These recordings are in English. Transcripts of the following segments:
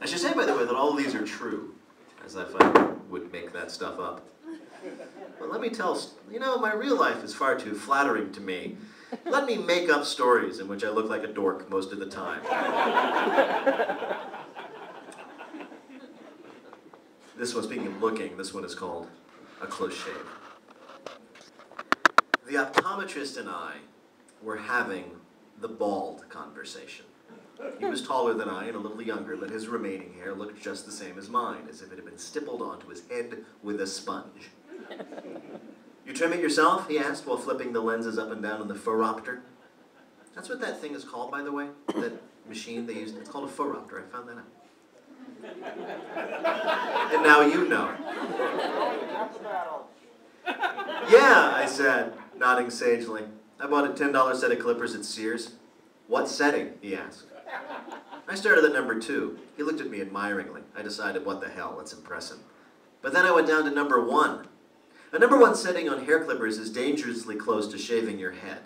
I should say, by the way, that all of these are true, as if I would make that stuff up. But let me tell, you know, my real life is far too flattering to me. Let me make up stories in which I look like a dork most of the time. This one, speaking of looking, this one is called A Close Shave. The optometrist and I were having the bald conversation. He was taller than I and a little younger, but his remaining hair looked just the same as mine, as if it had been stippled onto his head with a sponge. You trim it yourself? He asked, while flipping the lenses up and down on the phoropter. That's what that thing is called, by the way. That machine they use. It's called a phoropter. I found that out. And now you know. Yeah, I said, nodding sagely. I bought a $10 set of clippers at Sears. What setting? He asked. I started at number 2. He looked at me admiringly. I decided, what the hell, let's impress him. But then I went down to number 1. A number 1 setting on hair clippers is dangerously close to shaving your head.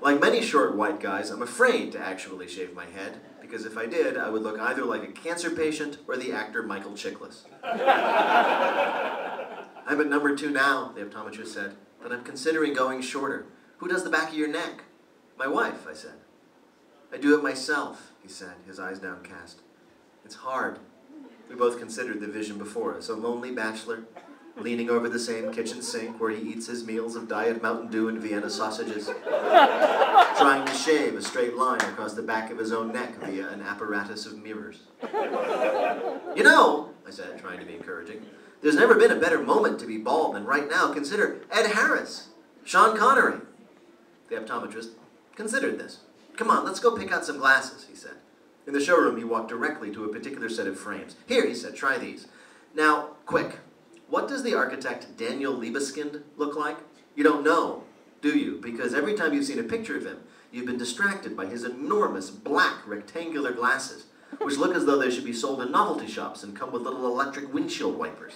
Like many short white guys, I'm afraid to actually shave my head, because if I did, I would look either like a cancer patient or the actor Michael Chiklis. I'm at number 2 now, the optometrist said, but I'm considering going shorter. Who does the back of your neck? My wife, I said. I do it myself, he said, his eyes downcast. It's hard. We both considered the vision before us, a lonely bachelor, leaning over the same kitchen sink where he eats his meals of Diet Mountain Dew and Vienna sausages, trying to shave a straight line across the back of his own neck via an apparatus of mirrors. You know, I said, trying to be encouraging, there's never been a better moment to be bald than right now. Consider Ed Harris, Sean Connery. The optometrist considered this. Come on, let's go pick out some glasses, he said. In the showroom, he walked directly to a particular set of frames. Here, he said, try these. Now, quick, what does the architect Daniel Libeskind look like? You don't know, do you? Because every time you've seen a picture of him, you've been distracted by his enormous black rectangular glasses, which look as though they should be sold in novelty shops and come with little electric windshield wipers.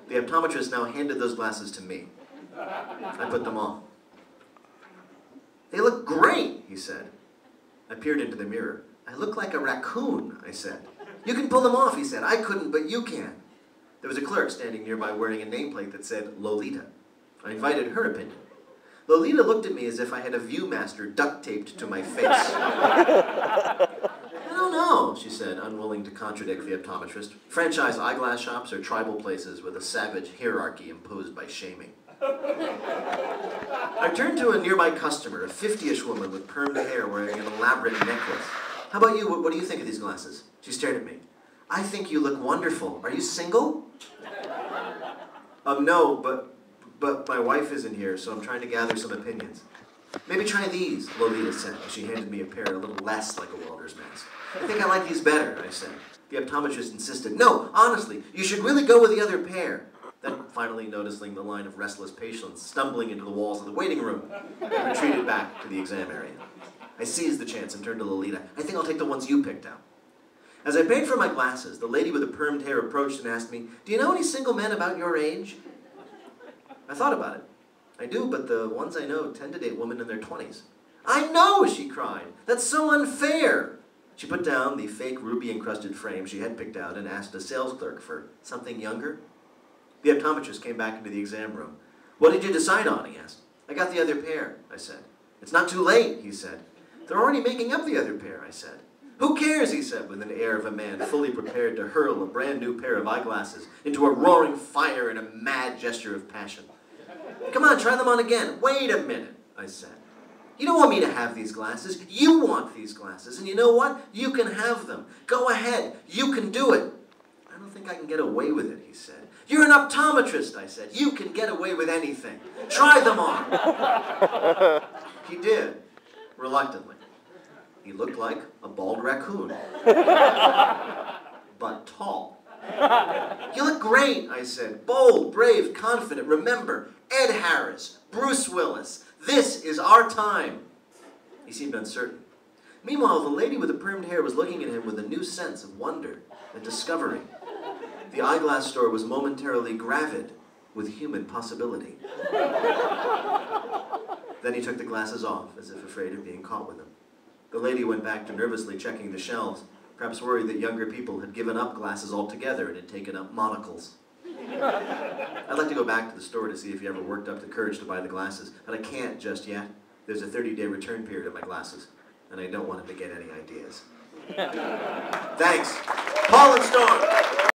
The optometrist now handed those glasses to me. I put them on. They look great, he said. I peered into the mirror. I look like a raccoon, I said. You can pull them off, he said. I couldn't, but you can. There was a clerk standing nearby wearing a nameplate that said Lolita. I invited her opinion. Lolita looked at me as if I had a Viewmaster duct-taped to my face. I don't know, she said, unwilling to contradict the optometrist. Franchise eyeglass shops are tribal places with a savage hierarchy imposed by shaming. I turned to a nearby customer, a 50-ish woman with permed hair wearing an elaborate necklace. How about you? What do you think of these glasses? She stared at me. I think you look wonderful. Are you single? No, but my wife isn't here, so I'm trying to gather some opinions. Maybe try these, Lolita said, as she handed me a pair a little less like a welder's mask. I think I like these better, I said. The optometrist insisted. No, honestly, you should really go with the other pair. Then, finally noticing the line of restless patients stumbling into the walls of the waiting room, I retreated back to the exam area. I seized the chance and turned to Lolita. I think I'll take the ones you picked out. As I paid for my glasses, the lady with the permed hair approached and asked me, do you know any single men about your age? I thought about it. I do, but the ones I know tend to date women in their 20s. I know, she cried. That's so unfair. She put down the fake ruby-encrusted frame she had picked out and asked a sales clerk for something younger. The optometrist came back into the exam room. What did you decide on, he asked. I got the other pair, I said. It's not too late, he said. They're already making up the other pair, I said. Who cares, he said, with an air of a man fully prepared to hurl a brand new pair of eyeglasses into a roaring fire in a mad gesture of passion. Come on, try them on again. Wait a minute, I said. You don't want me to have these glasses. You want these glasses. And you know what? You can have them. Go ahead. You can do it. I don't think I can get away with it, he said. You're an optometrist, I said. You can get away with anything. Try them on. He did, reluctantly. He looked like a bald raccoon, but tall. You look great, I said. Bold, brave, confident. Remember, Ed Harris, Bruce Willis. This is our time. He seemed uncertain. Meanwhile, the lady with the permed hair was looking at him with a new sense of wonder and discovery. The eyeglass store was momentarily gravid with human possibility. Then he took the glasses off, as if afraid of being caught with them. The lady went back to nervously checking the shelves. perhaps worried that younger people had given up glasses altogether and had taken up monocles. I'd like to go back to the store to see if he ever worked up the courage to buy the glasses, but I can't just yet. There's a 30-day return period of my glasses, and I don't want him to get any ideas. Thanks. Paul and Storm!